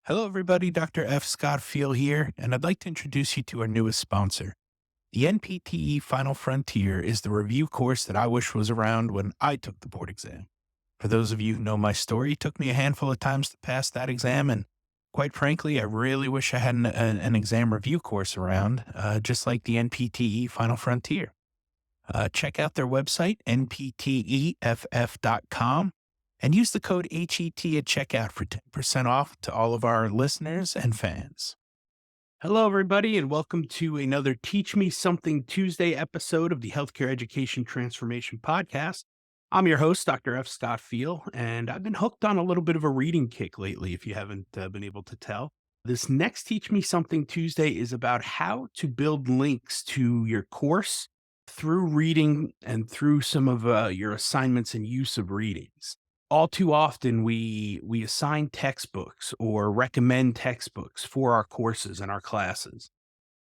Hello, everybody. Dr. F. Scott Feil here, and I'd like to introduce you to our newest sponsor. The NPTE Final Frontier is the review course that I wish was around when I took the board exam. For those of you who know my story, it took me a handful of times to pass that exam, and quite frankly, I really wish I had an exam review course around, just like the NPTE Final Frontier. Check out their website, npteff.com, and use the code HET at checkout for 10% off to all of our listeners and fans. Hello, everybody, and welcome to another Teach Me Something Tuesday episode of the Healthcare Education Transformation Podcast. I'm your host, Dr. F. Scott Feil, and I've been hooked on a little bit of a reading kick lately, if you haven't been able to tell. This next Teach Me Something Tuesday is about how to build links to your course through reading and through some of your assignments and use of readings. All too often, we assign textbooks or recommend textbooks for our courses and our classes.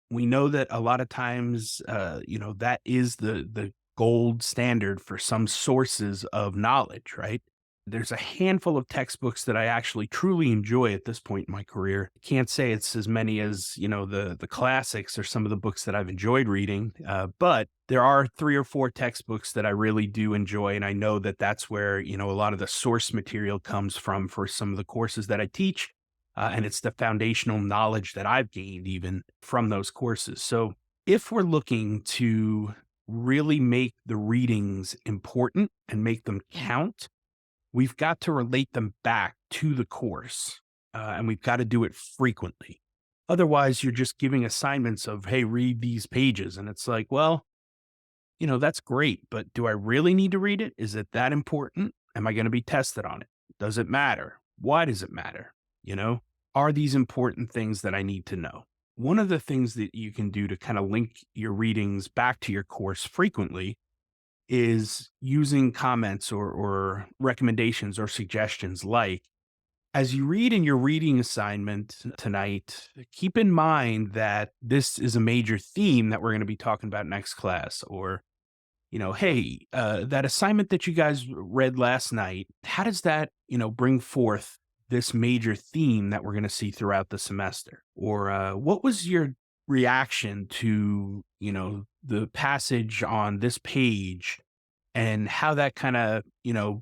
We know that a lot of times, that is the gold standard for some sources of knowledge, right? There's a handful of textbooks that I actually truly enjoy at this point in my career. Can't say it's as many as, the classics or some of the books that I've enjoyed reading, but there are 3 or 4 textbooks that I really do enjoy, and I know that that's where, a lot of the source material comes from for some of the courses that I teach, and it's the foundational knowledge that I've gained even from those courses. So, if we're looking to really make the readings important and make them count, we've got to relate them back to the course, and we've got to do it frequently. Otherwise, you're just giving assignments of, hey, read these pages. And it's like, well, that's great, but do I really need to read it? Is it that important? Am I going to be tested on it? Does it matter? Why does it matter? Are these important things that I need to know? One of the things that you can do to kind of link your readings back to your course frequently is using comments or recommendations or suggestions like, as you read in your reading assignment tonight, keep in mind that this is a major theme that we're going to be talking about next class. Or, hey, that assignment that you guys read last night, how does that, bring forth this major theme that we're going to see throughout the semester? Or what was your reaction to, the passage on this page and how that kind of,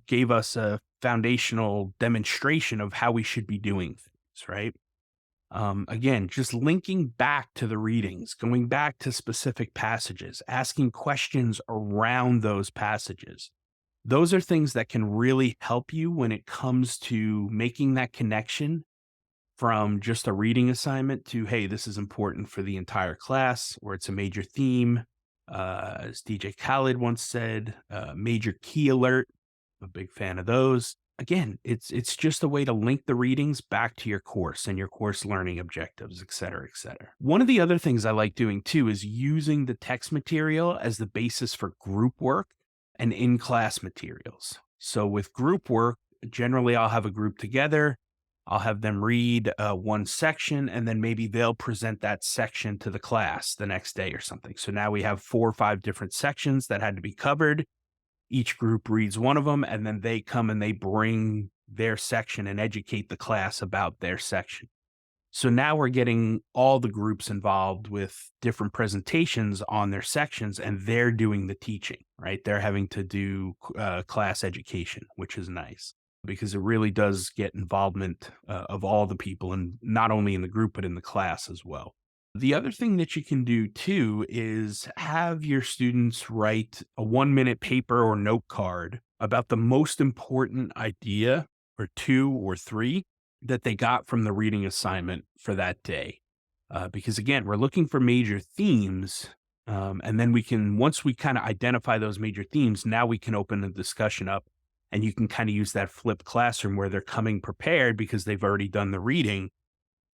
gave us a foundational demonstration of how we should be doing things, right? Again, just linking back to the readings, going back to specific passages, asking questions around those passages. Those are things that can really help you when it comes to making that connection from just a reading assignment to, hey, this is important for the entire class, or it's a major theme. As DJ Khaled once said, major key alert. I'm a big fan of those. Again, it's just a way to link the readings back to your course and your course learning objectives, et cetera, et cetera. One of the other things I like doing too is using the text material as the basis for group work and in-class materials. So with group work, generally I'll have a group together. I'll have them read one section, and then maybe they'll present that section to the class the next day or something. So now we have 4 or 5 different sections that had to be covered. Each group reads one of them, and then they come and they bring their section and educate the class about their section. So now we're getting all the groups involved with different presentations on their sections, and they're doing the teaching, right? They're having to do class education, which is nice because it really does get involvement of all the people, and not only in the group, but in the class as well. The other thing that you can do too is have your students write a 1-minute paper or note card about the most important idea or 2 or 3 that they got from the reading assignment for that day. Because again, we're looking for major themes. And then once we kind of identify those major themes, now we can open the discussion up, and you can kind of use that flipped classroom where they're coming prepared because they've already done the reading.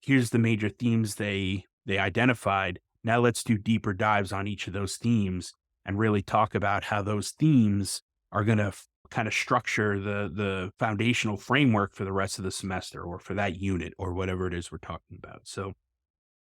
Here's the major themes they identified. Now let's do deeper dives on each of those themes and really talk about how those themes are going to kind of structure the foundational framework for the rest of the semester or for that unit or whatever it is we're talking about. So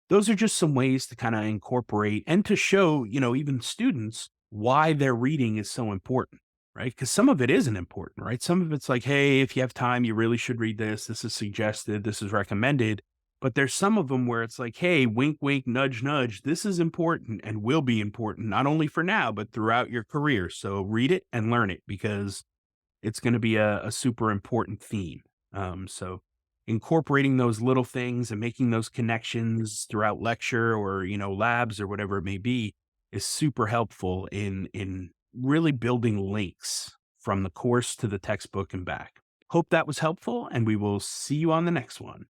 those are just some ways to kind of incorporate and to show, even students why their reading is so important, right? Because some of it isn't important, right? Some of it's like, hey, if you have time, you really should read this. This is suggested. This is recommended. But there's some of them where it's like, hey, wink, wink, nudge, nudge. This is important and will be important, not only for now, but throughout your career. So read it and learn it because it's going to be a super important theme. So incorporating those little things and making those connections throughout lecture or, labs or whatever it may be is super helpful in really building links from the course to the textbook and back. Hope that was helpful, and we will see you on the next one.